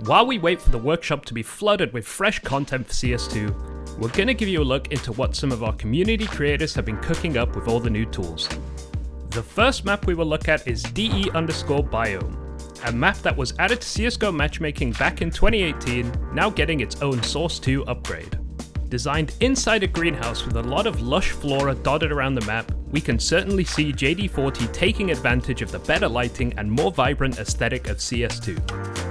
While we wait for the workshop to be flooded with fresh content for CS2, we're going to give you a look into what some of our community creators have been cooking up with all the new tools. The first map we will look at is Deore Biome, a map that was added to CSGO matchmaking back in 2018, now getting its own Source 2 upgrade. Designed inside a greenhouse with a lot of lush flora dotted around the map, we can certainly see JD40 taking advantage of the better lighting and more vibrant aesthetic of CS2.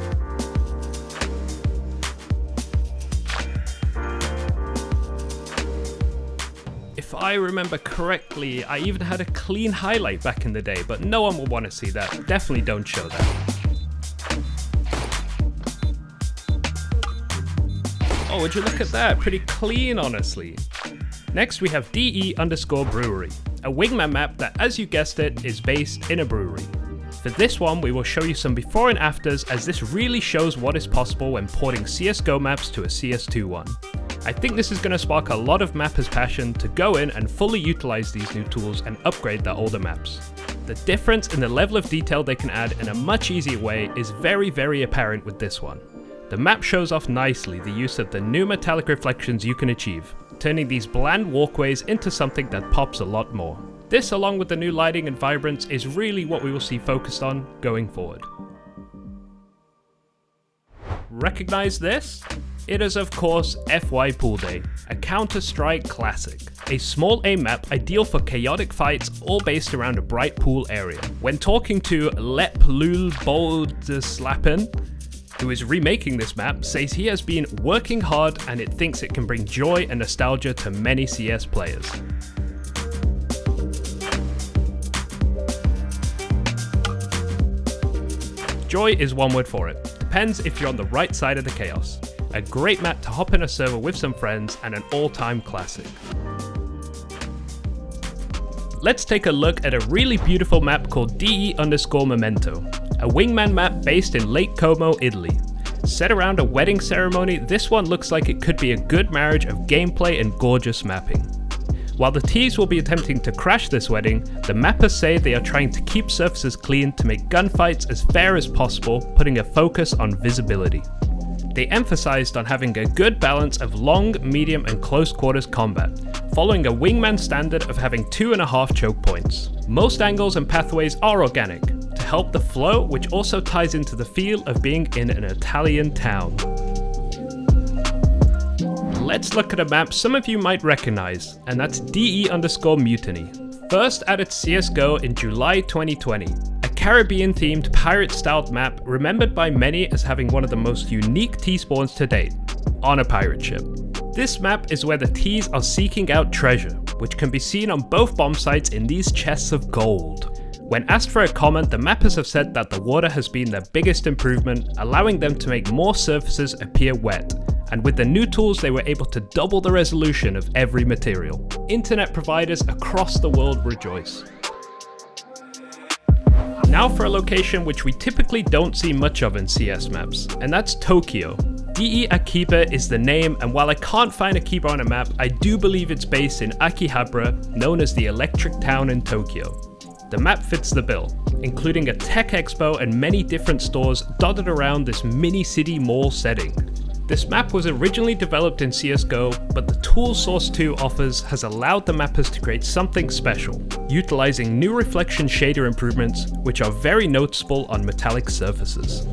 If I remember correctly, I even had a clean highlight back in the day, but no one will want to see that. Definitely don't show that. Oh, would you look at that? Pretty clean, honestly. Next, we have Deore Brewery, a wingman map that, as you guessed it, is based in a brewery. For this one, we will show you some before and afters, as this really shows what is possible when porting CSGO maps to a CS2 one. I think this is going to spark a lot of mappers' passion to go in and fully utilize these new tools and upgrade their older maps. The difference in the level of detail they can add in a much easier way is very apparent with this one. The map shows off nicely the use of the new metallic reflections you can achieve, turning these bland walkways into something that pops a lot more. This, along with the new lighting and vibrance, is really what we will see focused on going forward. Recognize this? It is of course FY Pool Day, a Counter-Strike classic. A small aim map ideal for chaotic fights all based around a bright pool area. When talking to Lep Lul Boldeslappen, who is remaking this map, says he has been working hard and it thinks it can bring joy and nostalgia to many CS players. Joy is one word for it. Depends if you're on the right side of the chaos. A great map to hop in a server with some friends and an all-time classic. Let's take a look at a really beautiful map called Deore Momento, a wingman map based in Lake Como, Italy. Set around a wedding ceremony, this one looks like it could be a good marriage of gameplay and gorgeous mapping. While the T's will be attempting to crash this wedding, the mappers say they are trying to keep surfaces clean to make gunfights as fair as possible, putting a focus on visibility. They emphasized on having a good balance of long, medium and close quarters combat, following a wingman standard of having 2.5 choke points. Most angles and pathways are organic, to help the flow, which also ties into the feel of being in an Italian town. Let's look at a map some of you might recognize, and that's Deore Mutiny. First added CSGO in July 2020. Caribbean-themed pirate-styled map remembered by many as having one of the most unique T-spawns to date, on a pirate ship. This map is where the T's are seeking out treasure, which can be seen on both bomb sites in these chests of gold. When asked for a comment, the mappers have said that the water has been their biggest improvement, allowing them to make more surfaces appear wet, and with the new tools they were able to double the resolution of every material. Internet providers across the world rejoice. Now for a location which we typically don't see much of in CS maps, and that's Tokyo. Deore Akiba is the name, and while I can't find Akiba on a map, I do believe it's based in Akihabara, known as the Electric Town in Tokyo. The map fits the bill, including a tech expo and many different stores dotted around this mini-city mall setting. This map was originally developed in CSGO, but the tool Source 2 offers has allowed the mappers to create something special, utilizing new reflection shader improvements, which are very noticeable on metallic surfaces.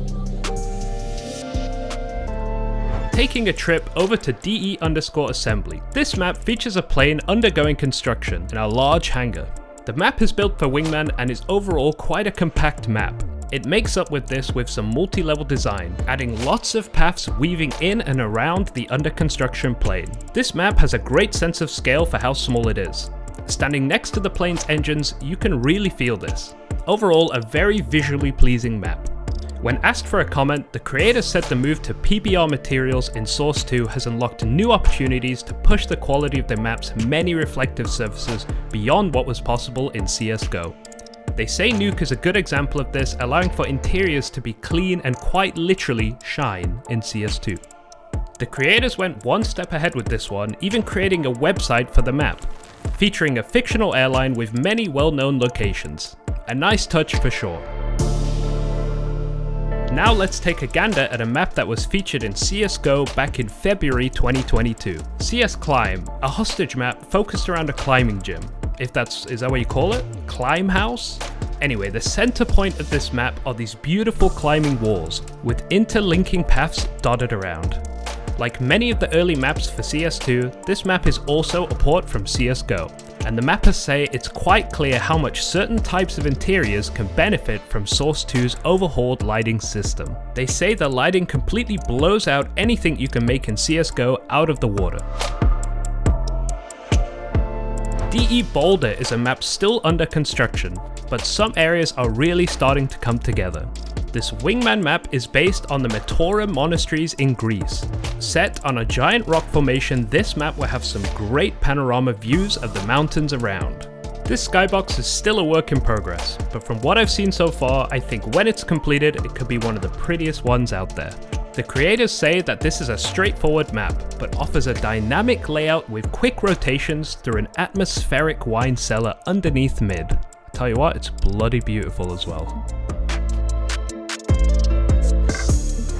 Taking a trip over to Deore Assembly, this map features a plane undergoing construction in a large hangar. The map is built for wingman and is overall quite a compact map. It makes up with this with some multi-level design, adding lots of paths weaving in and around the under construction plane. This map has a great sense of scale for how small it is. Standing next to the plane's engines, you can really feel this. Overall, a very visually pleasing map. When asked for a comment, the creator said the move to PBR materials in Source 2 has unlocked new opportunities to push the quality of the map's many reflective surfaces beyond what was possible in CSGO. They say Nuke is a good example of this, allowing for interiors to be clean and quite literally shine in CS2. The creators went one step ahead with this one, even creating a website for the map, featuring a fictional airline with many well-known locations. A nice touch for sure. Now let's take a gander at a map that was featured in CSGO back in February 2022. CS Climb, a hostage map focused around a climbing gym. Is that what you call it? Climb house? Anyway, the center point of this map are these beautiful climbing walls with interlinking paths dotted around. Like many of the early maps for CS2, this map is also a port from CSGO, and the mappers say it's quite clear how much certain types of interiors can benefit from Source 2's overhauled lighting system. They say the lighting completely blows out anything you can make in CSGO out of the water. DE Boulder is a map still under construction, but some areas are really starting to come together. This wingman map is based on the Deore monasteries in Greece. Set on a giant rock formation, this map will have some great panorama views of the mountains around. This skybox is still a work in progress, but from what I've seen so far, I think when it's completed, it could be one of the prettiest ones out there. The creators say that this is a straightforward map, but offers a dynamic layout with quick rotations through an atmospheric wine cellar underneath mid. I tell you what, it's bloody beautiful as well.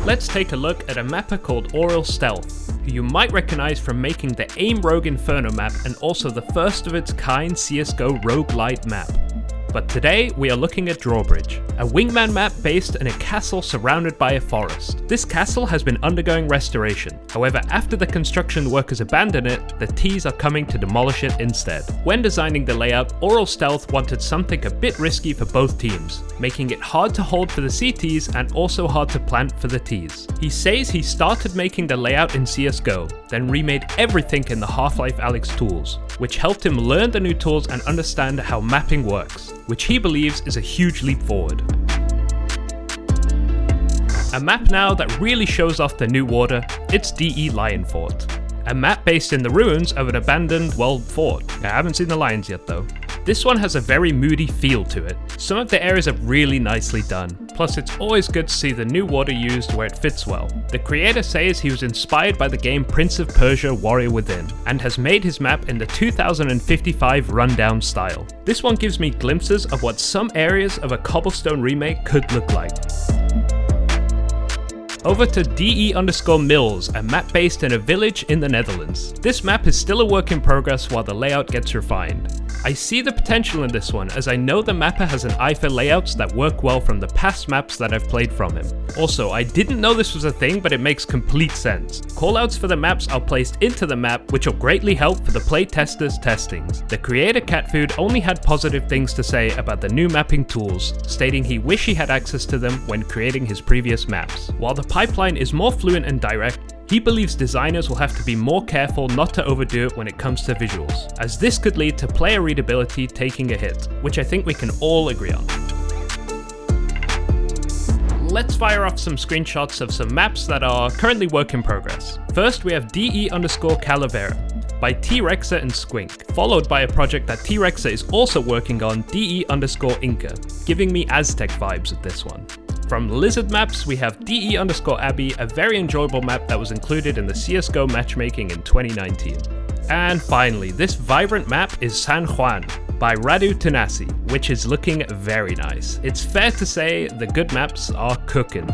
Let's take a look at a mapper called Deore Stealth, who you might recognize from making the Aim Rogue Inferno map and also the first of its kind CSGO roguelite map. But today we are looking at Drawbridge, a wingman map based in a castle surrounded by a forest. This castle has been undergoing restoration, however after the construction workers abandon it, the T's are coming to demolish it instead. When designing the layout, Deore Stealth wanted something a bit risky for both teams, making it hard to hold for the CTs and also hard to plant for the T's. He says he started making the layout in CSGO, then remade everything in the Half-Life Alyx tools, which helped him learn the new tools and understand how mapping works, which he believes is a huge leap forward. A map now that really shows off the new water, it's DE Lion Fort. A map based in the ruins of an abandoned walled fort. I haven't seen the lions yet though. This one has a very moody feel to it. Some of the areas are really nicely done, plus it's always good to see the new water used where it fits well. The creator says he was inspired by the game Prince of Persia Warrior Within, and has made his map in the 2055 rundown style. This one gives me glimpses of what some areas of a cobblestone remake could look like. Over to DE_Mills, a map based in a village in the Netherlands. This map is still a work in progress while the layout gets refined. I see the potential in this one, as I know the mapper has an eye for layouts that work well from the past maps that I've played from him. Also, I didn't know this was a thing, but it makes complete sense. Callouts for the maps are placed into the map, which will greatly help for the playtesters' testings. The creator Catfood only had positive things to say about the new mapping tools, stating he wished he had access to them when creating his previous maps. While the pipeline is more fluent and direct, he believes designers will have to be more careful not to overdo it when it comes to visuals, as this could lead to player readability taking a hit, which I think we can all agree on. Let's fire off some screenshots of some maps that are currently work in progress. First we have DE_Calavera by T-Rexa and Squink, followed by a project that T-Rexa is also working on, DE_Inca, giving me Aztec vibes with this one. From Lizard Maps, we have DE_Abbey, a very enjoyable map that was included in the CSGO matchmaking in 2019. And finally, this vibrant map is San Juan by Radu Tanasi, which is looking very nice. It's fair to say the good maps are cooking.